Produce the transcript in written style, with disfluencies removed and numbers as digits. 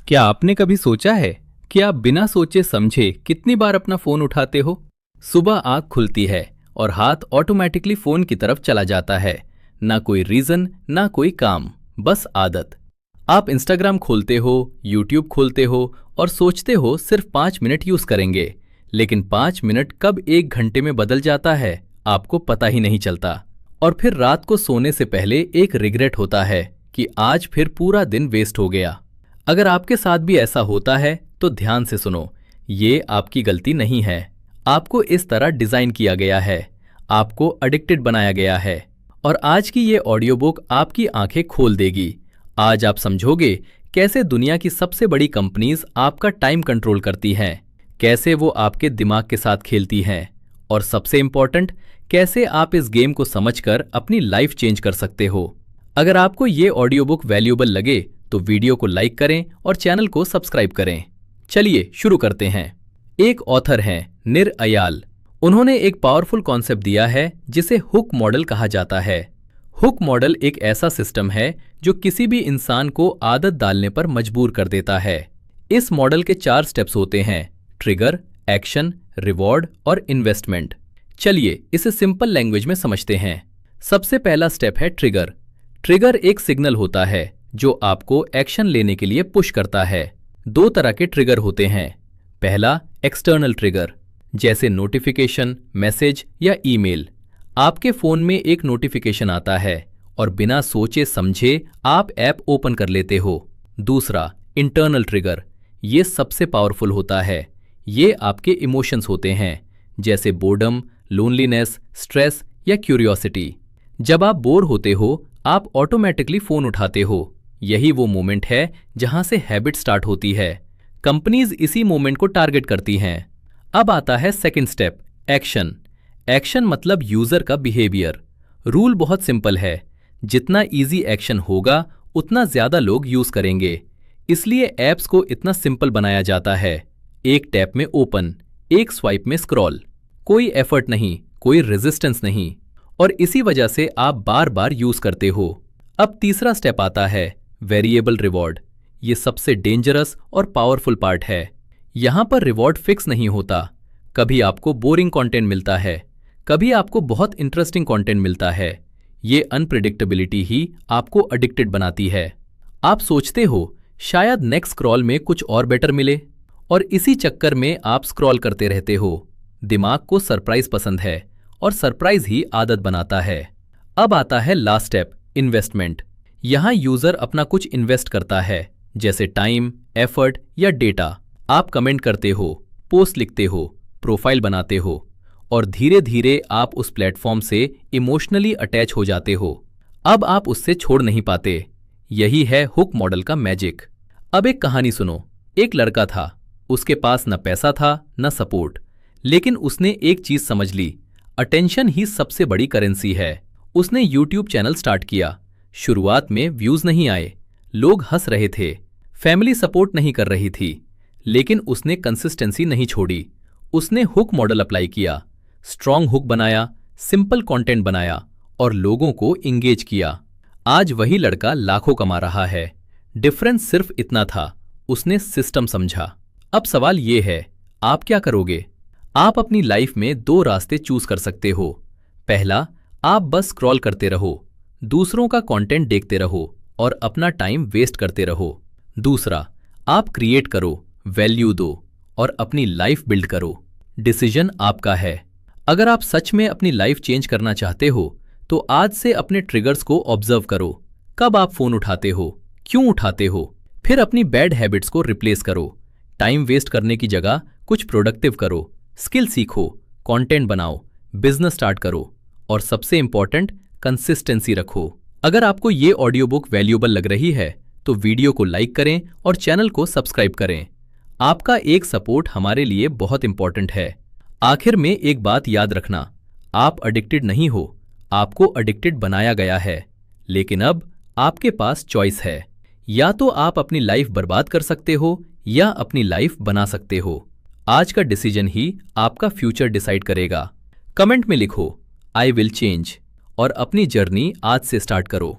क्या आपने कभी सोचा है कि आप बिना सोचे समझे कितनी बार अपना फोन उठाते हो? सुबह आंख खुलती है और हाथ ऑटोमेटिकली फोन की तरफ चला जाता है। ना कोई रीजन, ना कोई काम, बस आदत। आप इंस्टाग्राम खोलते हो, यूट्यूब खोलते हो और सोचते हो सिर्फ 5 मिनट यूज करेंगे, लेकिन 5 मिनट कब 1 घंटे में बदल जाता है आपको पता ही नहीं चलता। और फिर रात को सोने से पहले एक रिग्रेट होता है कि आज फिर पूरा दिन वेस्ट हो गया। अगर आपके साथ भी ऐसा होता है तो ध्यान से सुनो, ये आपकी गलती नहीं है। आपको इस तरह डिजाइन किया गया है, आपको एडिक्टेड बनाया गया है। और आज की ये ऑडियो बुक आपकी आंखें खोल देगी। आज आप समझोगे कैसे दुनिया की सबसे बड़ी कंपनीज आपका टाइम कंट्रोल करती हैं, कैसे वो आपके दिमाग के साथ खेलती हैं, और सबसे इंपॉर्टेंट, कैसे आप इस गेम को समझकर अपनी लाइफ चेंज कर सकते हो। अगर आपको ये ऑडियो बुक वैल्यूएबल लगे तो वीडियो को लाइक करें और चैनल को सब्सक्राइब करें। चलिए शुरू करते हैं। एक ऑथर हैं निर अयाल। उन्होंने एक पावरफुल कॉन्सेप्ट दिया है जिसे हुक मॉडल कहा जाता है। हुक मॉडल एक ऐसा सिस्टम है जो किसी भी इंसान को आदत डालने पर मजबूर कर देता है। इस मॉडल के 4 स्टेप्स होते हैं: ट्रिगर, एक्शन, रिवॉर्ड और इन्वेस्टमेंट। चलिए इसे सिंपल लैंग्वेज में समझते हैं। सबसे पहला स्टेप है ट्रिगर। ट्रिगर एक सिग्नल होता है जो आपको एक्शन लेने के लिए पुश करता है। 2 तरह के ट्रिगर होते हैं। पहला, एक्सटर्नल ट्रिगर, जैसे नोटिफिकेशन, मैसेज या ईमेल। आपके फोन में एक नोटिफिकेशन आता है और बिना सोचे समझे आप ऐप ओपन कर लेते हो। दूसरा, इंटरनल ट्रिगर, ये सबसे पावरफुल होता है। ये आपके इमोशंस होते हैं, जैसे बोर्डम, लोनलीनेस, स्ट्रेस या क्यूरियोसिटी। जब आप बोर होते हो आप ऑटोमेटिकली फोन उठाते हो। यही वो मोमेंट है जहां से हैबिट स्टार्ट होती है। कंपनीज इसी मोमेंट को टारगेट करती हैं। अब आता है सेकंड स्टेप, एक्शन। एक्शन मतलब यूजर का बिहेवियर। रूल बहुत सिंपल है, जितना इजी एक्शन होगा उतना ज्यादा लोग यूज करेंगे। इसलिए ऐप्स को इतना सिंपल बनाया जाता है। एक टैप में ओपन, एक स्वाइप में स्क्रॉल। कोई एफर्ट नहीं, कोई रेजिस्टेंस नहीं, और इसी वजह से आप बार बार यूज करते हो। अब तीसरा स्टेप आता है वेरिएबल रिवॉर्ड। ये सबसे डेंजरस और पावरफुल पार्ट है। यहां पर रिवॉर्ड फिक्स नहीं होता। कभी आपको बोरिंग कंटेंट मिलता है, कभी आपको बहुत इंटरेस्टिंग कंटेंट मिलता है। ये अनप्रिडिक्टेबिलिटी ही आपको एडिक्टेड बनाती है। आप सोचते हो शायद नेक्स्ट स्क्रॉल में कुछ और बेटर मिले, और इसी चक्कर में आप स्क्रॉल करते रहते हो। दिमाग को सरप्राइज पसंद है और सरप्राइज ही आदत बनाता है। अब आता है लास्ट स्टेप, इन्वेस्टमेंट। यहां यूजर अपना कुछ इन्वेस्ट करता है, जैसे टाइम, एफर्ट या डेटा। आप कमेंट करते हो, पोस्ट लिखते हो, प्रोफाइल बनाते हो, और धीरे धीरे आप उस प्लेटफॉर्म से इमोशनली अटैच हो जाते हो। अब आप उससे छोड़ नहीं पाते। यही है हुक मॉडल का मैजिक। अब एक कहानी सुनो। एक लड़का था, उसके पास न पैसा था न सपोर्ट, लेकिन उसने एक चीज समझ ली, अटेंशन ही सबसे बड़ी करेंसी है। उसने यूट्यूब चैनल स्टार्ट किया। शुरुआत में व्यूज नहीं आए, लोग हंस रहे थे, फैमिली सपोर्ट नहीं कर रही थी, लेकिन उसने कंसिस्टेंसी नहीं छोड़ी। उसने हुक मॉडल अप्लाई किया, स्ट्रॉन्ग हुक बनाया, सिंपल कंटेंट बनाया और लोगों को इंगेज किया। आज वही लड़का लाखों कमा रहा है। डिफरेंस सिर्फ इतना था, उसने सिस्टम समझा। अब सवाल ये है, आप क्या करोगे? आप अपनी लाइफ में 2 रास्ते चूज कर सकते हो। पहला, आप बस स्क्रॉल करते रहो, दूसरों का कंटेंट देखते रहो और अपना टाइम वेस्ट करते रहो। दूसरा, आप क्रिएट करो, वैल्यू दो और अपनी लाइफ बिल्ड करो। डिसीजन आपका है। अगर आप सच में अपनी लाइफ चेंज करना चाहते हो तो आज से अपने ट्रिगर्स को ऑब्जर्व करो। कब आप फोन उठाते हो, क्यों उठाते हो, फिर अपनी बैड हैबिट्स को रिप्लेस करो। टाइम वेस्ट करने की जगह कुछ प्रोडक्टिव करो, स्किल सीखो, कंटेंट बनाओ, बिजनेस स्टार्ट करो, और सबसे इंपॉर्टेंट, कंसिस्टेंसी रखो। अगर आपको ये ऑडियो बुक वैल्यूएबल लग रही है तो वीडियो को लाइक करें और चैनल को सब्सक्राइब करें। आपका एक सपोर्ट हमारे लिए बहुत इंपॉर्टेंट है। आखिर में एक बात याद रखना, आप एडिक्टेड नहीं हो, आपको एडिक्टेड बनाया गया है। लेकिन अब आपके पास चॉइस है, या तो आप अपनी लाइफ बर्बाद कर सकते हो या अपनी लाइफ बना सकते हो। आज का डिसीजन ही आपका फ्यूचर डिसाइड करेगा। कमेंट में लिखो, आई विल चेंज, और अपनी जर्नी आज से स्टार्ट करो।